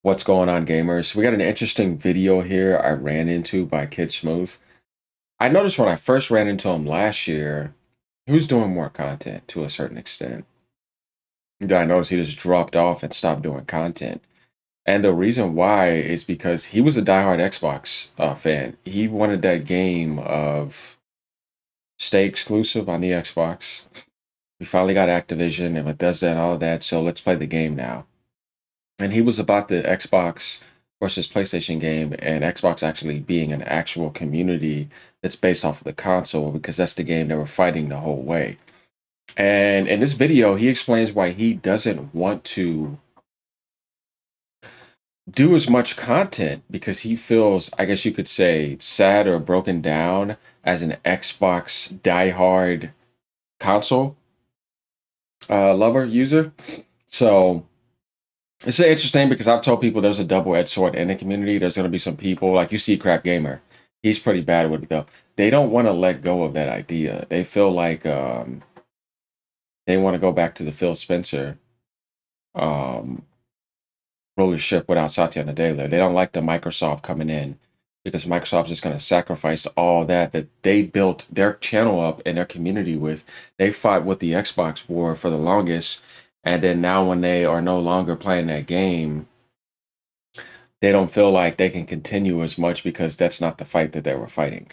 What's going on, gamers? We got an interesting video here I ran into by KidSmoove. I noticed when I first ran into him last year, he was doing more content to a certain extent. Then I noticed he just dropped off and stopped doing content. And the reason why is because he was a diehard Xbox fan. He wanted that game of stay exclusive on the Xbox. We finally got Activision and Bethesda and all of that, so let's play the game now. And he was about the Xbox versus PlayStation game, and Xbox actually being an actual community that's based off of the console because that's the game they were fighting the whole way. And in this video, he explains why he doesn't want to do as much content because he feels, I guess you could say, sad or broken down as an Xbox diehard console lover user. So it's interesting because I've told people there's a double-edged sword in the community. There's going to be some people, like you see Crap Gamer. He's pretty bad with it, though. They don't want to let go of that idea. They feel like they want to go back to the Phil Spencer um, rulership without Satya Nadella. They don't like the Microsoft coming in because Microsoft's just going to sacrifice all that they built their channel up and their community with. They fought with the Xbox war for the longest, and then now when they are no longer playing that game, they don't feel like they can continue as much because that's not the fight that they were fighting.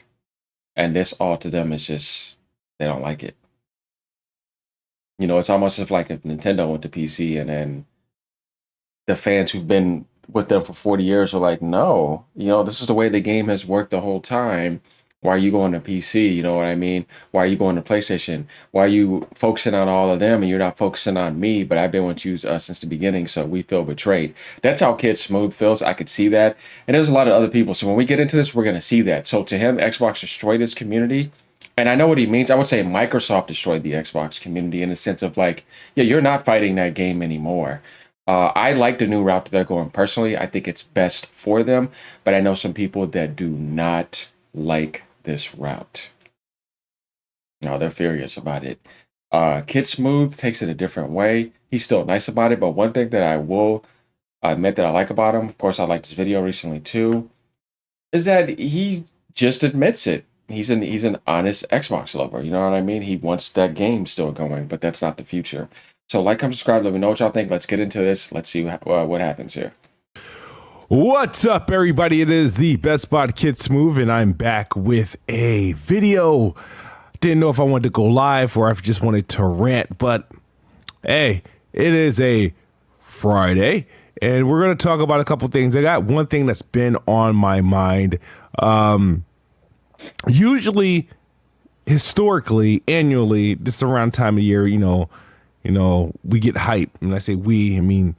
And this all to them is just, they don't like it. You know, it's almost as like if Nintendo went to PC and then the fans who've been with them for 40 years are like, no, you know, this is the way the game has worked the whole time. Why are you going to PC? You know what I mean? Why are you going to PlayStation? Why are you focusing on all of them and you're not focusing on me? But I've been with you since the beginning, so we feel betrayed. That's how KidSmoove feels. I could see that. And there's a lot of other people. So when we get into this, we're going to see that. So to him, Xbox destroyed his community. And I know what he means. I would say Microsoft destroyed the Xbox community in the sense of like, yeah, you're not fighting that game anymore. I like the new route that they're going personally. I think it's best for them, but I know some people that do not like this route. No, they're furious about it. Kid Smooth takes it a different way. He's still nice about it, but one thing that I will admit that I like about him, of course, I liked his video recently too, is that he just admits it. He's an honest Xbox lover. You know what I mean? He wants that game still going, but that's not the future. So like, comment, subscribe. Let me know what y'all think. Let's get into this. Let's see what happens here. What's up, everybody? It is the Best Spot KidSmoove, and I'm back with a video. Didn't know if I wanted to go live or if I just wanted to rant, but hey, it is a Friday, and we're going to talk about a couple things. I got one thing that's been on my mind. Usually, historically, annually, this around time of year, we get hype. And when I say we, I mean,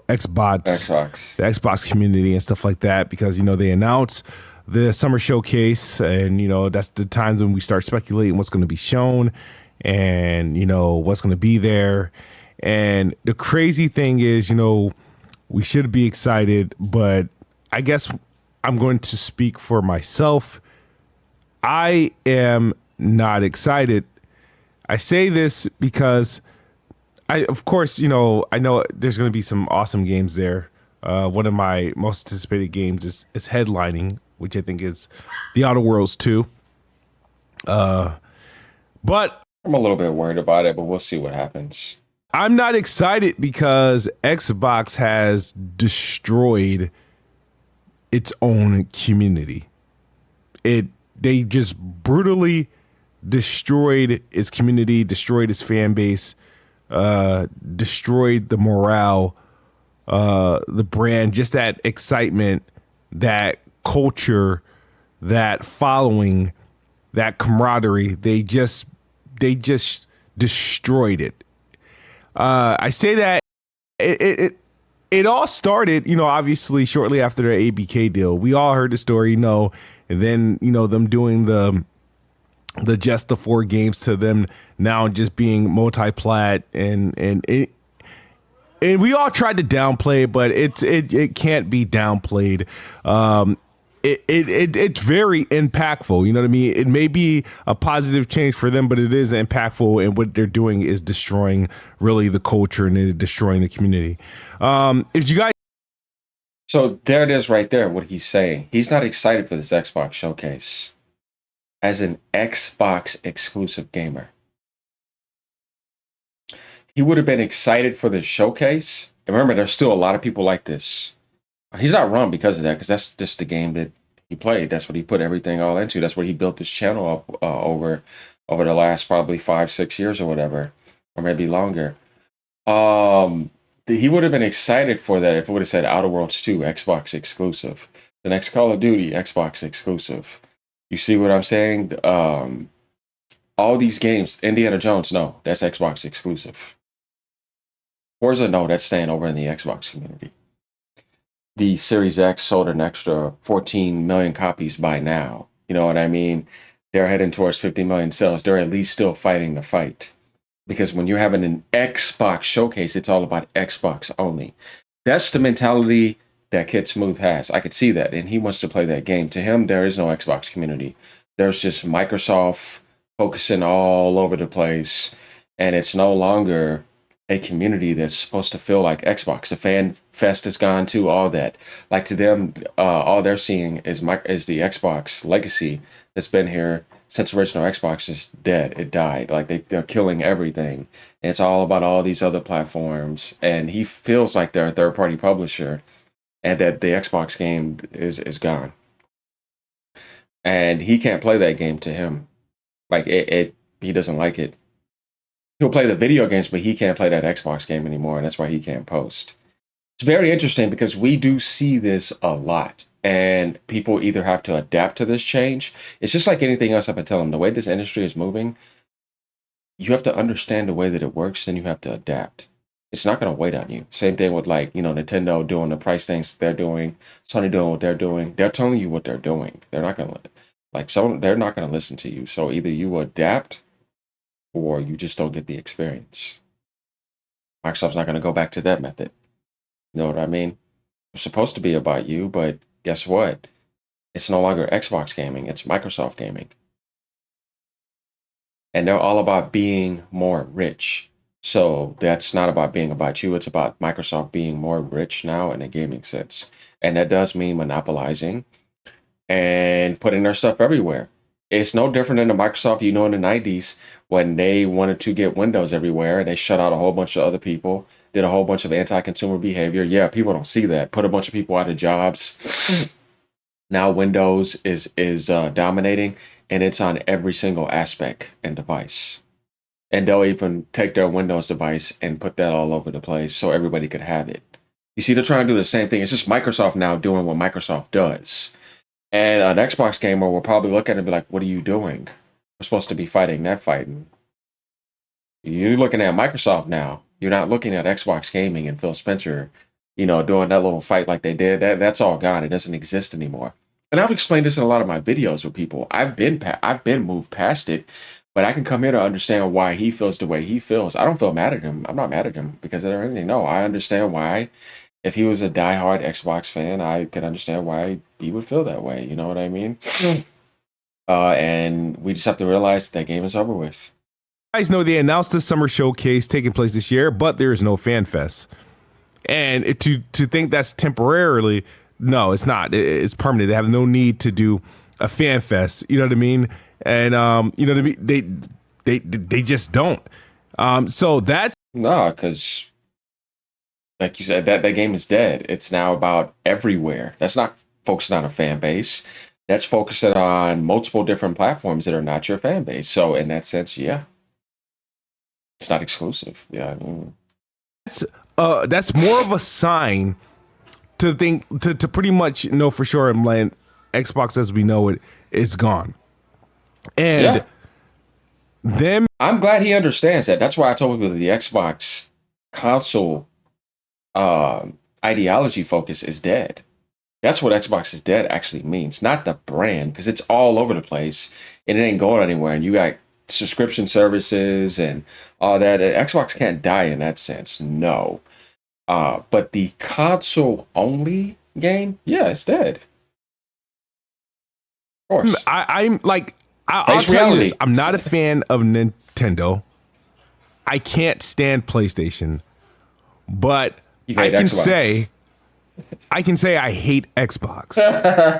Xbox. the Xbox community and stuff like that, because, they announce the summer showcase, and, that's the times when we start speculating what's going to be shown and, what's going to be there. And the crazy thing is, we should be excited, but I guess I'm going to speak for myself. I am not excited. I say this because of course, I know there's going to be some awesome games there. One of my most anticipated games is headlining, which I think is The Outer Worlds 2. But I'm a little bit worried about it, but we'll see what happens. I'm not excited because Xbox has destroyed its own community. They just brutally destroyed its community, destroyed its fan base, destroyed the morale, the brand, just that excitement, that culture, that following, that camaraderie. They just destroyed it. I say that it all started, obviously shortly after the ABK deal. We all heard the story, and then, them doing the just the 4 games to them now just being multi-plat, and we all tried to downplay it, but it can't be downplayed. It's very impactful. You know what I mean? It may be a positive change for them, but it is impactful, and what they're doing is destroying really the culture and destroying the community. If you guys So there it is right there, what he's saying. He's not excited for this Xbox showcase as an Xbox exclusive gamer. He would have been excited for the showcase. And remember, there's still a lot of people like this. He's not wrong because of that, because that's just the game that he played. That's what he put everything all into. That's what he built this channel up over the last probably 5, 6 years or whatever, or maybe longer. Um, he would have been excited for that if it would have said Outer Worlds 2 Xbox exclusive, the next Call of Duty Xbox exclusive. You see what I'm saying? All these games, Indiana Jones, no, that's Xbox exclusive. Forza, no, that's staying over in the Xbox community. The Series X sold an extra 14 million copies by now. You know what I mean? They're heading towards 50 million sales. They're at least still fighting the fight. Because when you're having an Xbox showcase, it's all about Xbox only. That's the mentality that KidSmoove has. I could see that, and he wants to play that game. To him, there is no Xbox community. There's just Microsoft focusing all over the place, and it's no longer a community that's supposed to feel like Xbox. The fan fest is gone too. All that, like to them, all they're seeing is the Xbox legacy that's been here since original Xbox is dead. It died. Like they're killing everything. And it's all about all these other platforms. And he feels like they're a third party publisher and that the Xbox game is gone. And he can't play that game to him. Like it he doesn't like it. He'll play the video games, but he can't play that Xbox game anymore, and that's why he can't post. It's very interesting because we do see this a lot, and people either have to adapt to this change. It's just like anything else I've been telling them. The way this industry is moving, you have to understand the way that it works, then you have to adapt. It's not going to wait on you. Same thing with like, Nintendo doing the price things they're doing, Sony doing what they're doing. They're telling you what they're doing. They're not going to they're not going to listen to you. So either you adapt or you just don't get the experience. Microsoft's not going to go back to that method. You know what I mean? It's supposed to be about you, but guess what? It's no longer Xbox gaming, it's Microsoft gaming. And they're all about being more rich. So that's not about being about you, it's about Microsoft being more rich now in a gaming sense. And that does mean monopolizing and putting their stuff everywhere. It's no different than the Microsoft in the 90s when they wanted to get Windows everywhere and they shut out a whole bunch of other people, did a whole bunch of anti-consumer behavior. Yeah, people don't see that. Put a bunch of people out of jobs. Now Windows is dominating and it's on every single aspect and device. And they'll even take their Windows device and put that all over the place so everybody could have it. You see, they're trying to do the same thing. It's just Microsoft now doing what Microsoft does. And an Xbox gamer will probably look at it and be like, what are you doing? We're supposed to be fighting that fighting. You're looking at Microsoft now. You're not looking at Xbox gaming and Phil Spencer, doing that little fight like they did. That's all gone. It doesn't exist anymore. And I've explained this in a lot of my videos with people. I've been moved past it, but I can come here to understand why he feels the way he feels. I don't feel mad at him. I'm not mad at him because of anything. No, I understand why. If he was a diehard Xbox fan, I could understand why he would feel that way. You know what I mean? And we just have to realize that game is over with. You guys know they announced the summer showcase taking place this year, but there is no fan fest. And to think that's temporarily, no, it's not. It's permanent. They have no need to do a fan fest. You know what I mean? And you know what I mean? They just don't. So that's No, because like you said, that game is dead. It's now about everywhere. That's not focusing on a fan base. That's focusing on multiple different platforms that are not your fan base. So in that sense, yeah, it's not exclusive. Yeah, that's more of a sign to think to pretty much know for sure and land Xbox as we know it is gone. And yeah. them I'm glad he understands that. That's why I told people the Xbox console ideology focus is dead. That's what Xbox is dead actually means, not the brand, because it's all over the place and it ain't going anywhere. And you got subscription services and all that. Xbox can't die in that sense, no. But the console only game, yeah, it's dead. Of course, I'm like I'll tell you this: I'm not a fan of Nintendo. I can't stand PlayStation, but I can say I can say I hate Xbox.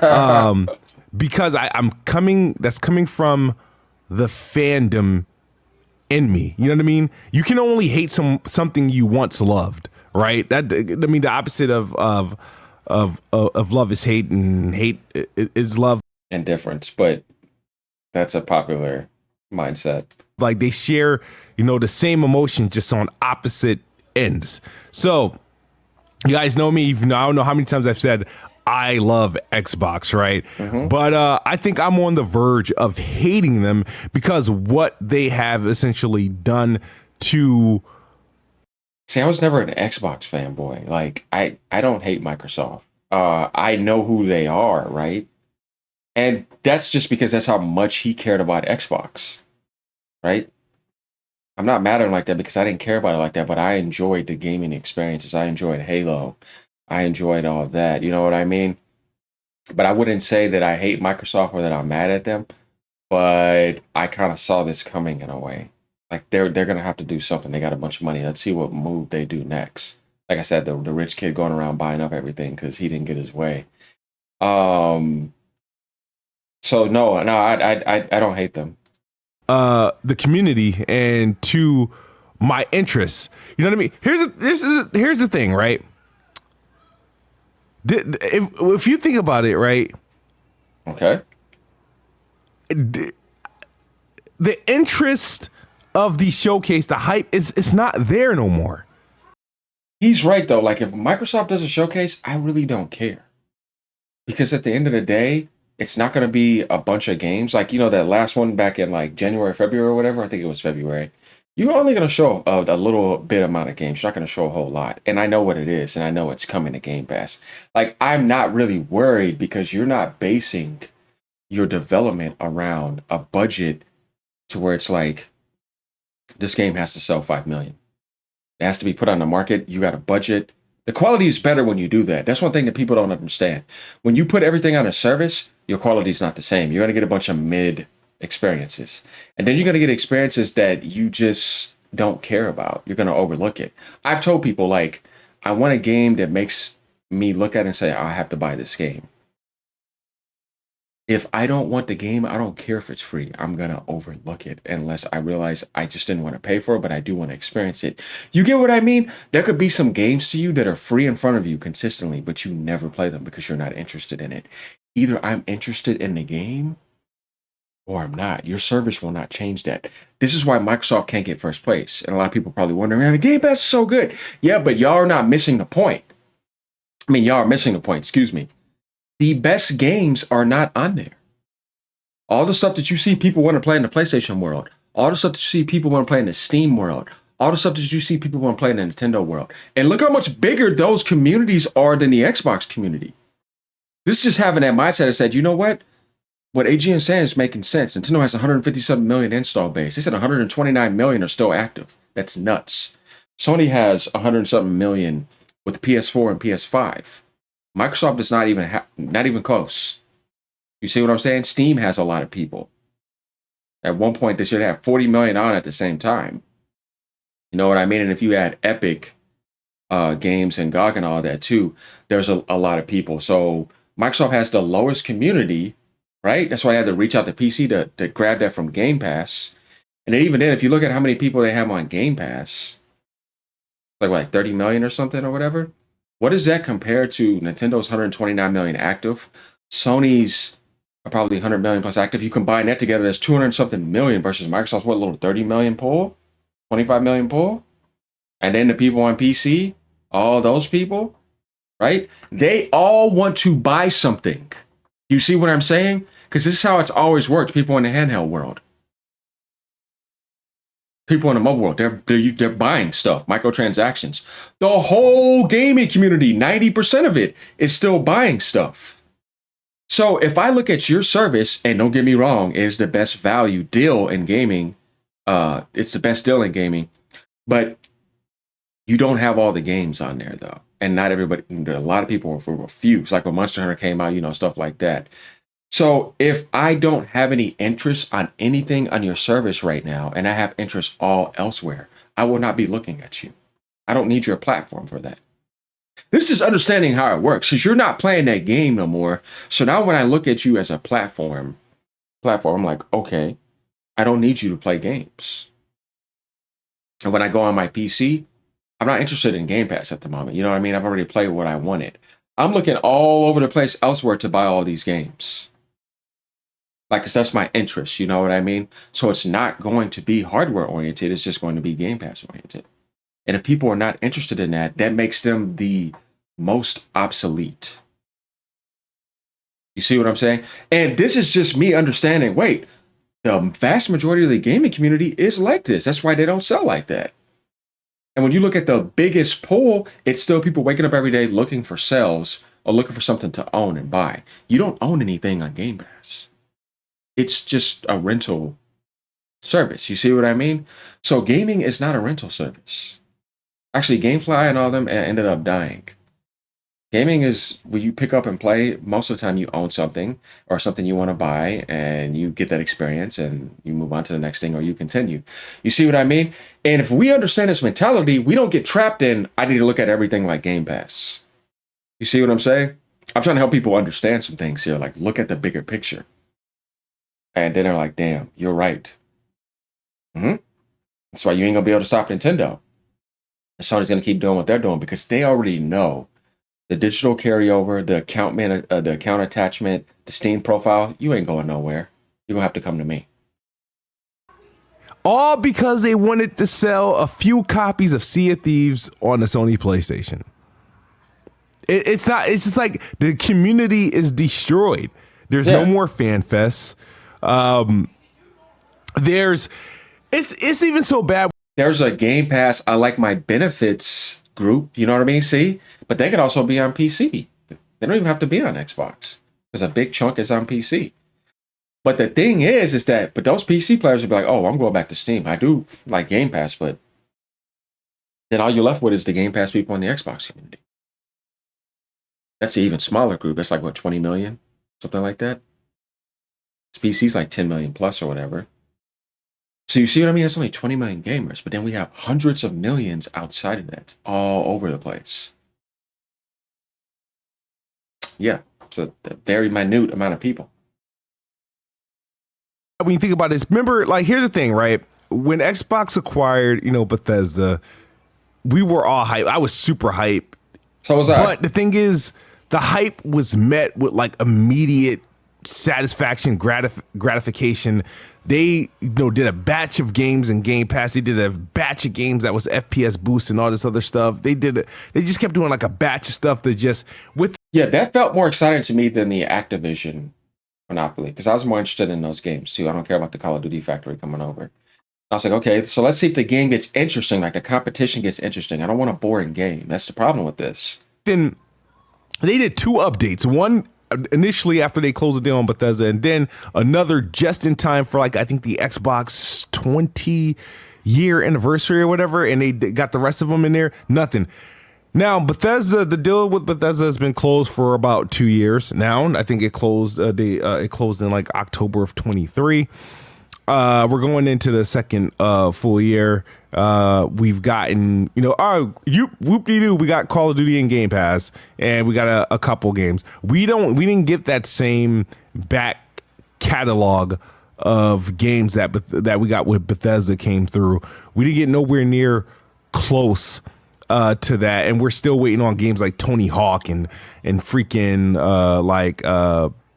Um, because I'm coming, that's coming from the fandom in me. You know what I mean? You can only hate something you once loved, right? That, I mean, the opposite of love is hate, and hate is love. Indifference, but that's a popular mindset. Like they share, the same emotion, just on opposite ends. So you guys know me. I don't know how many times I've said I love Xbox, right? Hmm. But I think I'm on the verge of hating them because what they have essentially done to. See, I was never an Xbox fanboy. Like, I don't hate Microsoft. I know who they are, right? And that's just because that's how much he cared about Xbox, right? I'm not mad at him like that because I didn't care about it like that, but I enjoyed the gaming experiences. I enjoyed Halo. I enjoyed all of that. You know what I mean? But I wouldn't say that I hate Microsoft or that I'm mad at them. But I kind of saw this coming in a way. Like they're gonna have to do something. They got a bunch of money. Let's see what move they do next. Like I said, the rich kid going around buying up everything because he didn't get his way. Um. So no, I don't hate them. The community and to my interests. You know what I mean? Here's the thing, right? If you think about it, right, Okay. the interest of the showcase, the hype is it's not there no more. He's right though. Like if Microsoft does a showcase, I really don't care because at the end of the day, it's not going to be a bunch of games. Like that last one back in like January, February, or whatever. I think it was February. You're only going to show a little bit amount of games. You're not going to show a whole lot. And I know what it is, and I know it's coming to Game Pass. Like I'm not really worried because you're not basing your development around a budget to where it's like this game has to sell 5 million. It has to be put on the market. You got a budget. The quality is better when you do that. That's one thing that people don't understand. When you put everything on a service, your quality is not the same. You're going to get a bunch of mid experiences. And then you're going to get experiences that you just don't care about. You're going to overlook it. I've told people, like, I want a game that makes me look at it and say, I have to buy this game. If I don't want the game, I don't care if it's free. I'm going to overlook it unless I realize I just didn't want to pay for it, but I do want to experience it. You get what I mean? There could be some games to you that are free in front of you consistently, but you never play them because you're not interested in it. Either I'm interested in the game or I'm not. Your service will not change that. This is why Microsoft can't get first place. And a lot of people probably wondering, man, the Game Pass is so good. Yeah, but y'all are not missing the point. I mean, y'all are missing the point, excuse me. The best games are not on there. All the stuff that you see people want to play in the PlayStation world, all the stuff that you see people want to play in the Steam world, all the stuff that you see people want to play in the Nintendo world. And look how much bigger those communities are than the Xbox community. This is just having that mindset that said, you know what? What AGN is saying is making sense. Nintendo has 157 million install base. They said 129 million are still active. That's nuts. Sony has 100 something million with PS4 and PS5. Microsoft is not even close. You see what I'm saying? Steam has a lot of people. At one point, they should have 40 million on at the same time. You know what I mean? And if you add Epic games and GOG and all that too, there's a lot of people. So Microsoft has the lowest community, right? That's why I had to reach out to PC to grab that from Game Pass. And then even then, if you look at how many people they have on Game Pass, like 30 million or something or whatever. What does that compare to Nintendo's 129 million active? Sony's are probably 100 million plus active. You combine that together, that's 200 something million versus Microsoft's what, a little 30 million pull, 25 million pull, and then the people on PC, all those people, right? They all want to buy something. You see what I'm saying? Because this is how it's always worked. People in the handheld world, people in the mobile world, they're buying stuff, microtransactions. The whole gaming community, 90% of it is still buying stuff. So if I look at your service, and don't get me wrong, it is the best value deal in gaming. It's the best deal in gaming, but you don't have all the games on there though. And not everybody, a lot of people refuse. Like when Monster Hunter came out, stuff like that. So if I don't have any interest on anything on your service right now, and I have interest all elsewhere, I will not be looking at you. I don't need your platform for that. This is understanding how it works because you're not playing that game no more. So now when I look at you as a platform, I'm like, okay, I don't need you to play games. And when I go on my PC, I'm not interested in Game Pass at the moment. You know what I mean? I've already played what I wanted. I'm looking all over the place elsewhere to buy all these games. Like, 'cause that's my interest. You know what I mean? So it's not going to be hardware oriented. It's just going to be Game Pass oriented. And if people are not interested in that, that makes them the most obsolete. You see what I'm saying? And this is just me understanding, wait, the vast majority of the gaming community is like this. That's why they don't sell like that. And when you look at the biggest pool, it's still people waking up every day looking for sales or looking for something to own and buy. You don't own anything on Game Pass. It's just a rental service. You see what I mean? So gaming is not a rental service. Actually, GameFly and all them ended up dying. Gaming is when you pick up and play, most of the time you own something or something you want to buy and you get that experience and you move on to the next thing or you continue. You see what I mean? And if we understand this mentality, we don't get trapped in, I need to look at everything like Game Pass. You see what I'm saying? I'm trying to help people understand some things here, like look at the bigger picture. And then they're like, damn, you're right. That's why you ain't gonna be able to stop Nintendo. And Sony's gonna keep doing what they're doing because they already know the digital carryover, the account attachment, the Steam profile. You ain't going nowhere. You're gonna have to come to me. All because they wanted to sell a few copies of Sea of Thieves on the Sony PlayStation. It's not. It's just like the community is destroyed. There's no more fan fests. It's even so bad. There's a Game Pass, I like my benefits group. You know what I mean? See, but they could also be on PC. They don't even have to be on Xbox because a big chunk is on PC. But the thing is that, but those PC players would be like, oh, I'm going back to Steam. I do like Game Pass, but then all you're left with is the Game Pass people in the Xbox community. That's an even smaller group. That's like, what, 20 million? Something like that? PC's like 10 million plus or whatever. So you see what I mean? It's only 20 million gamers, but then we have hundreds of millions outside of that, all over the place. Yeah, it's a very minute amount of people. When you think about this, remember, like, here's the thing, right? When Xbox acquired, Bethesda, we were all hyped. I was super hyped. So was I. But the thing is, the hype was met with like immediate satisfaction, gratification. They did a batch of games in Game Pass. They did a batch of games that was FPS boost and all this other stuff. They just kept doing like a batch of stuff that just with. Yeah, that felt more exciting to me than the Activision Monopoly because I was more interested in those games too. I don't care about the Call of Duty factory coming over. I was like, okay, so let's see if the game gets interesting, like the competition gets interesting. I don't want a boring game. That's the problem with this. Then they did 2 updates. One initially after they closed the deal on Bethesda, and then another just in time for like I think the Xbox 20-year anniversary or whatever, and they got the rest of them in there. Nothing. Now Bethesda, the deal with Bethesda has been closed for about 2 years now. I think it closed. It closed in like October of 23. We're going into the second full year. We've gotten, whoop-de-doo, we got Call of Duty and Game Pass, and we got a couple games. We didn't get that same back catalog of games that we got with Bethesda came through. We didn't get nowhere near close to that, and we're still waiting on games like Tony Hawk and freaking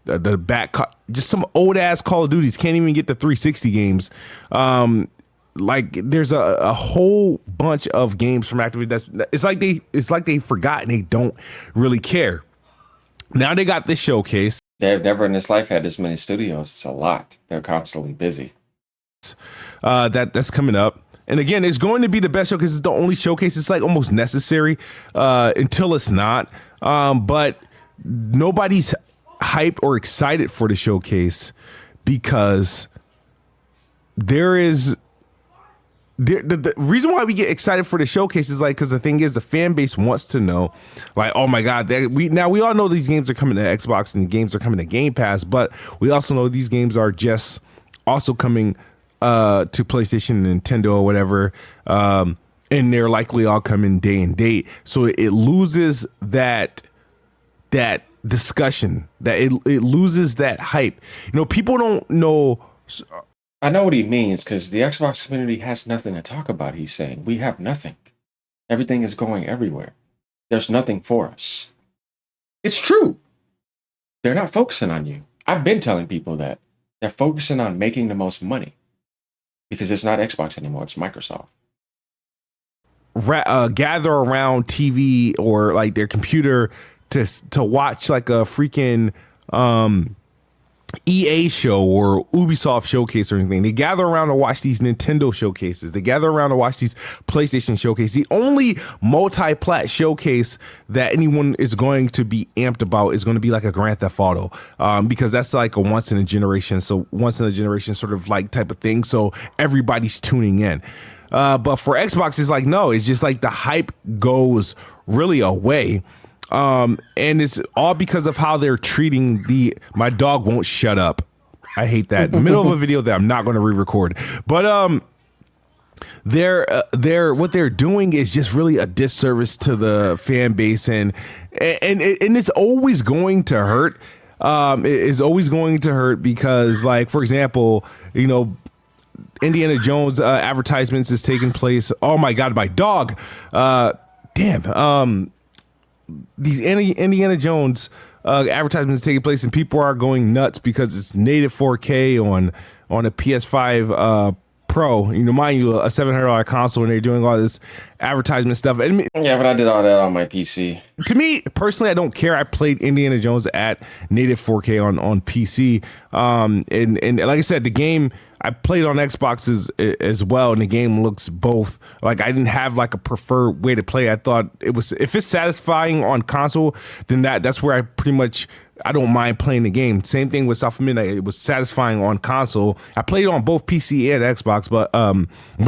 the back, just some old ass Call of Duties. Can't even get the 360 games. Like there's a whole bunch of games from Activision it's like they forgot and they don't really care. Now they got this showcase. They've never in this life had this many studios. It's a lot. They're constantly busy. That's coming up. And again, it's going to be the best showcase. It's the only showcase. It's like almost necessary until it's not. But nobody's hyped or excited for the showcase because the reason why we get excited for the showcase is like because the thing is the fan base wants to know, like, oh my god, we all know these games are coming to Xbox and the games are coming to Game Pass, but we also know these games are just also coming to PlayStation and Nintendo or whatever. and they're likely all coming day and date. So it loses that discussion, that it loses that hype. You know, people don't know. I know what he means because the Xbox community has nothing to talk about. He's saying we have nothing. Everything is going everywhere. There's nothing for us. It's true. They're not focusing on you. I've been telling people that. They're focusing on making the most money because it's not Xbox anymore. It's Microsoft. Gather around TV or like their computer to watch like a freaking EA show or Ubisoft showcase or anything. They gather around to watch these Nintendo showcases. They gather around to watch these PlayStation showcases. The only multi-plat showcase that anyone is going to be amped about is going to be like a Grand Theft Auto, because that's like a once in a generation. So once in a generation sort of like type of thing. So everybody's tuning in. But for Xbox, it's like, no, it's just like the hype goes really away. And it's all because of how they're treating my dog won't shut up. I hate that. In the middle of a video that I'm not going to re-record. But what they're doing is just really a disservice to the fan base, and it's always going to hurt. It is always going to hurt because, like, for example, you know, Indiana Jones advertisements is taking place. Oh my God, my dog. These Indiana Jones advertisements taking place, and people are going nuts because it's native 4K on a PS5 Pro. You know, mind you, a $700 console, and they're doing all this advertisement stuff. And yeah, but I did all that on my PC. To me personally, I don't care. I played Indiana Jones at native 4K on PC, and like I said, the game I played on Xbox as well, and the game looks both. Like, I didn't have like a preferred way to play. I thought it was, if it's satisfying on console, then that's where I don't mind playing the game. Same thing with South of Midnight. It was satisfying on console. I played it on both PC and Xbox, but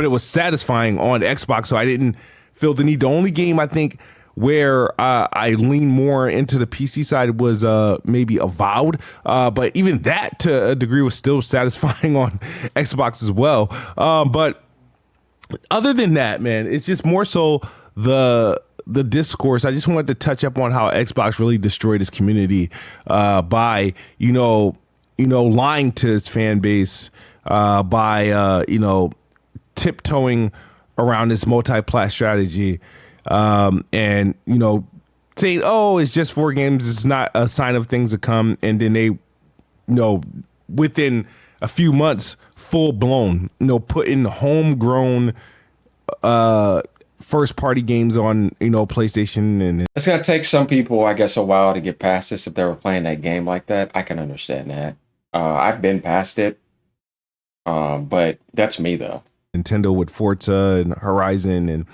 it was satisfying on Xbox, so I didn't feel the need. The only game I think where I lean more into the PC side was maybe Avowed, but even that to a degree was still satisfying on Xbox as well. But other than that, man, it's just more so the discourse. I just wanted to touch up on how Xbox really destroyed its community by lying to its fan base, by tiptoeing around this multi-plat strategy. And saying, oh, it's just 4 games, it's not a sign of things to come, and then they within a few months, full blown put in homegrown first party games on PlayStation. And it's gonna take some people, I guess, a while to get past this. If they were playing that game like that, I can understand that. I've been past it, but that's me though. Nintendo with Forza and Horizon, and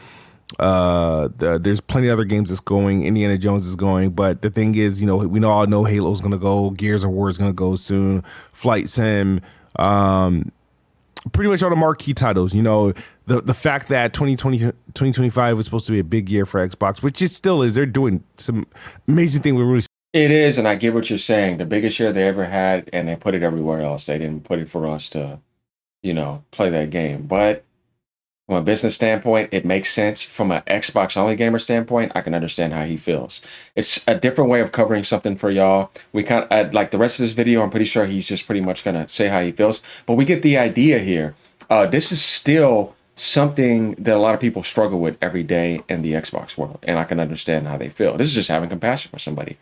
there's plenty of other games that's going. Indiana Jones is going, but the thing is, we all know Halo's gonna go, Gears of War is gonna go soon, Flight Sim, pretty much all the marquee titles. The fact that 2025 was supposed to be a big year for Xbox, which it still is. They're doing some amazing thing. It is, and I get what you're saying. The biggest year they ever had, and they put it everywhere else. They didn't put it for us to, play that game. But from a business standpoint, it makes sense. From an Xbox only gamer standpoint, I can understand how he feels. It's a different way of covering something for y'all. We kind of like the rest of this video. I'm pretty sure he's just pretty much gonna say how he feels, but we get the idea here. This is still something that a lot of people struggle with every day in the Xbox world, and I can understand how they feel. This is just having compassion for somebody.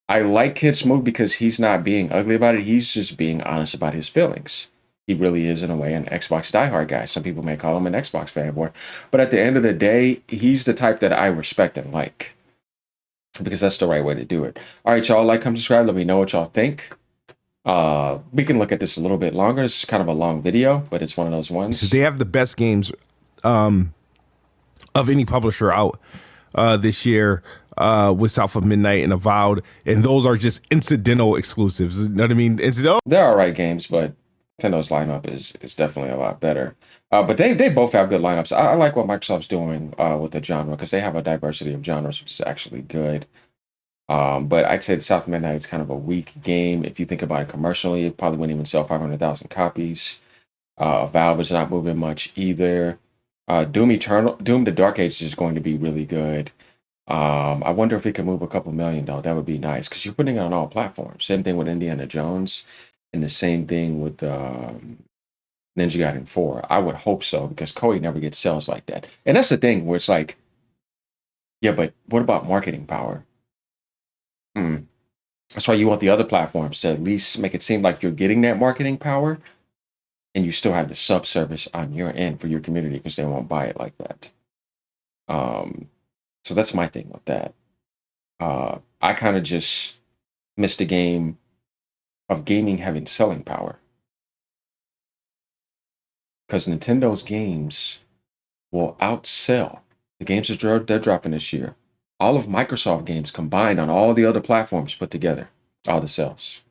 I like KidSmoove because he's not being ugly about it. He's just being honest about his feelings. He really is, in a way, an Xbox diehard guy. Some people may call him an Xbox fanboy. But at the end of the day, he's the type that I respect and like, because that's the right way to do it. All right, y'all, like, comment, subscribe. Let me know what y'all think. We can look at this a little bit longer. It's kind of a long video, but it's one of those ones. They have the best games of any publisher out this year, with South of Midnight and Avowed. And those are just incidental exclusives. You know what I mean? They're all right games, but Nintendo's lineup is definitely a lot better. But they both have good lineups. I like what Microsoft's doing with the genre, because they have a diversity of genres, which is actually good. But I'd say the South of Midnight is kind of a weak game. If you think about it commercially, it probably wouldn't even sell 500,000 copies. Valve is not moving much either. Doom the Dark Age is going to be really good. I wonder if we could move a couple million though. That would be nice because you're putting it on all platforms. Same thing with Indiana Jones, and the same thing with Ninja Gaiden 4. I would hope so because Koei never gets sales like that. And that's the thing where it's like, yeah, but what about marketing power? Hmm. That's why you want the other platforms to at least make it seem like you're getting that marketing power, and you still have the sub service on your end for your community because they won't buy it like that. Um, so that's my thing with that. I kind of just missed the game of gaming having selling power because Nintendo's games will outsell the games that they're dropping this year. All of Microsoft games combined on all the other platforms put together, all the sales.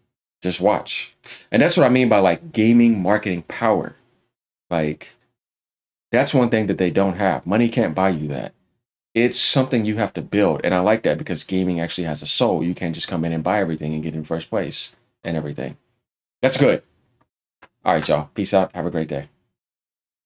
Just watch. And that's what I mean by like gaming marketing power. Like, that's one thing that they don't have. Money can't buy you that. It's something you have to build. And I like that because gaming actually has a soul. You can't just come in and buy everything and get in first place and everything. That's good. All right, y'all. Peace out. Have a great day.